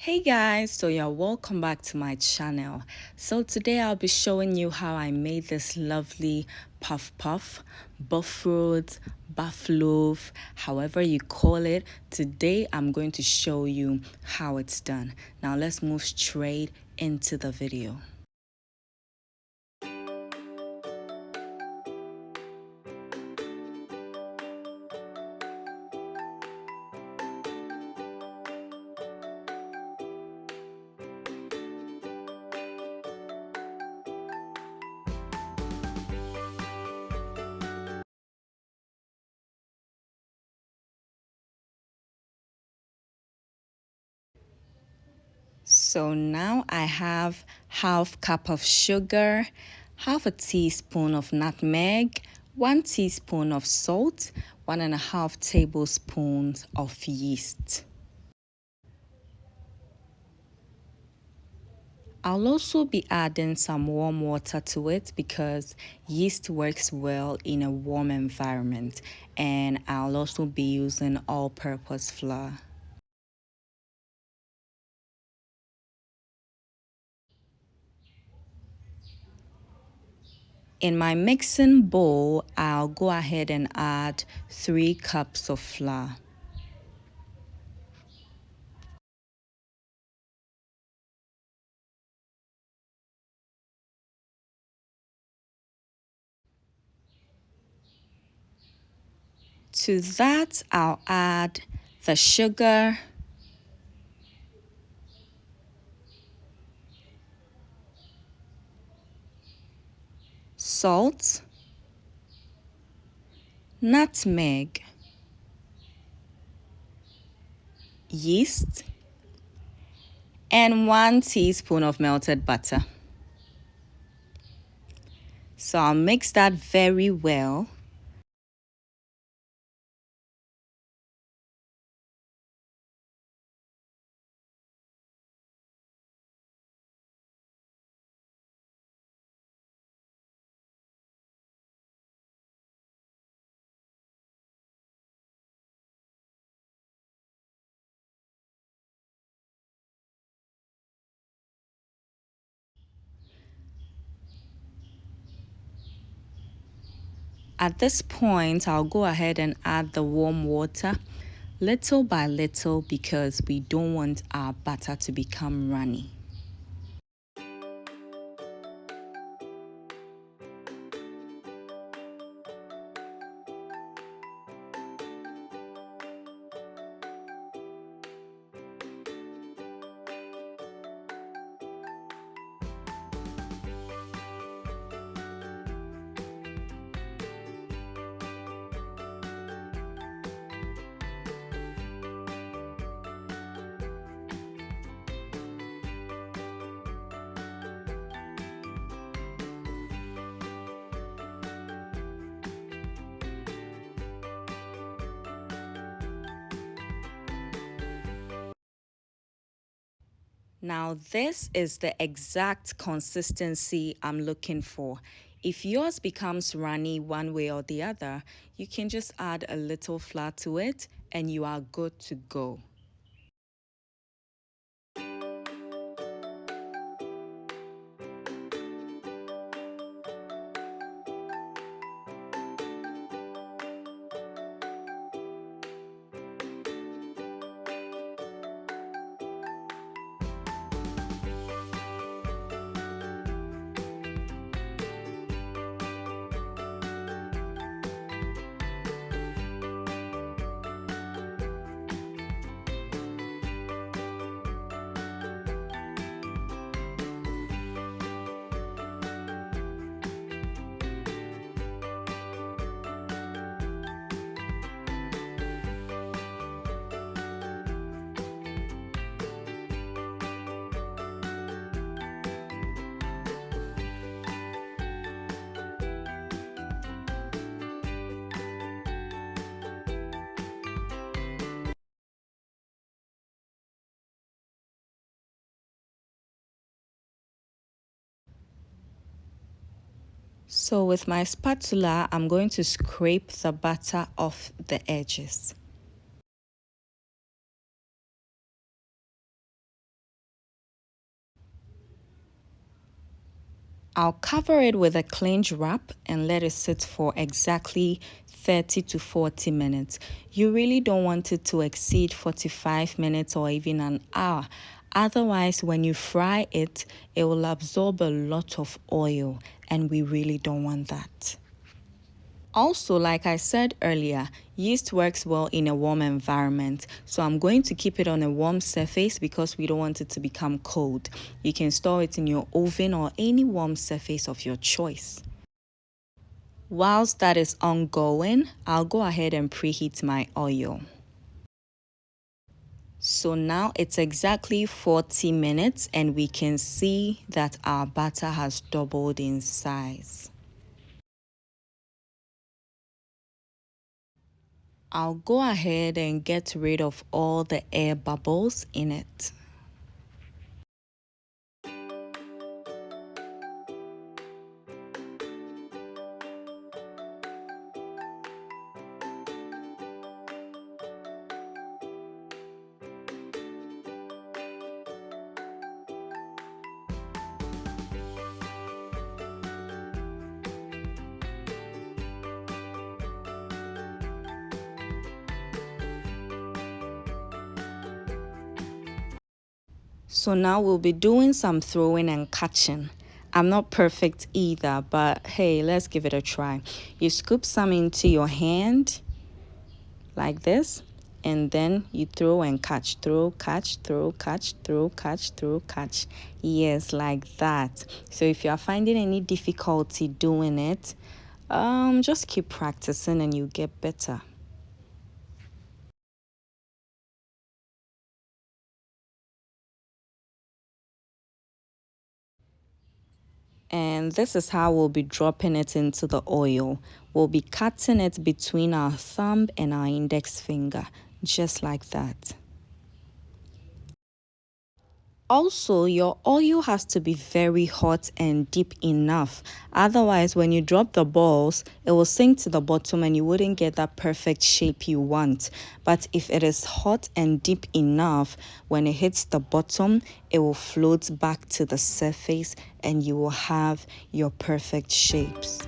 Hey guys, so you're welcome back to my channel. So today I'll be showing you how I made this lovely puff, buffrot, buffloaf, however you call it. Today I'm going to show you how it's done. Now let's move straight into the video. So now I have half cup of sugar, half a teaspoon of nutmeg, 1 teaspoon of salt, 1.5 tablespoons of yeast. I'll also be adding some warm water to it because yeast works well in a warm environment, and I'll also be using all-purpose flour. In my mixing bowl, I'll go ahead and add 3 cups of flour. To that, I'll add the sugar, salt, nutmeg, yeast, and 1 teaspoon of melted butter. So I'll mix that very well. At this point, I'll go ahead and add the warm water little by little because we don't want our batter to become runny. Now this is the exact consistency I'm looking for. If yours becomes runny one way or the other, you can just add a little flour to it and you are good to go. So with my spatula, I'm going to scrape the butter off the edges. I'll cover it with a cling wrap and let it sit for exactly 30 to 40 minutes. You really don't want it to exceed 45 minutes or even an hour. Otherwise, when you fry it, it will absorb a lot of oil, and we really don't want that. Also, like I said earlier, yeast works well in a warm environment. So I'm going to keep it on a warm surface because we don't want it to become cold. You can store it in your oven or any warm surface of your choice. Whilst that is ongoing, I'll go ahead and preheat my oil. So now it's exactly 40 minutes and we can see that our batter has doubled in size. I'll go ahead and get rid of all the air bubbles in it. So now we'll be doing some throwing and catching. I'm not perfect either, but hey, let's give it a try. You scoop some into your hand like this, and then you throw and catch, throw, catch, throw, catch, throw, catch, throw, catch. Yes, like that. So if you are finding any difficulty doing it, just keep practicing and you get better. And this is how we'll be dropping it into the oil. We'll be cutting it between our thumb and our index finger, just like that. Also, your oil has to be very hot and deep enough. Otherwise, when you drop the balls, it will sink to the bottom and you wouldn't get that perfect shape you want. But if it is hot and deep enough, when it hits the bottom, it will float back to the surface and you will have your perfect shapes.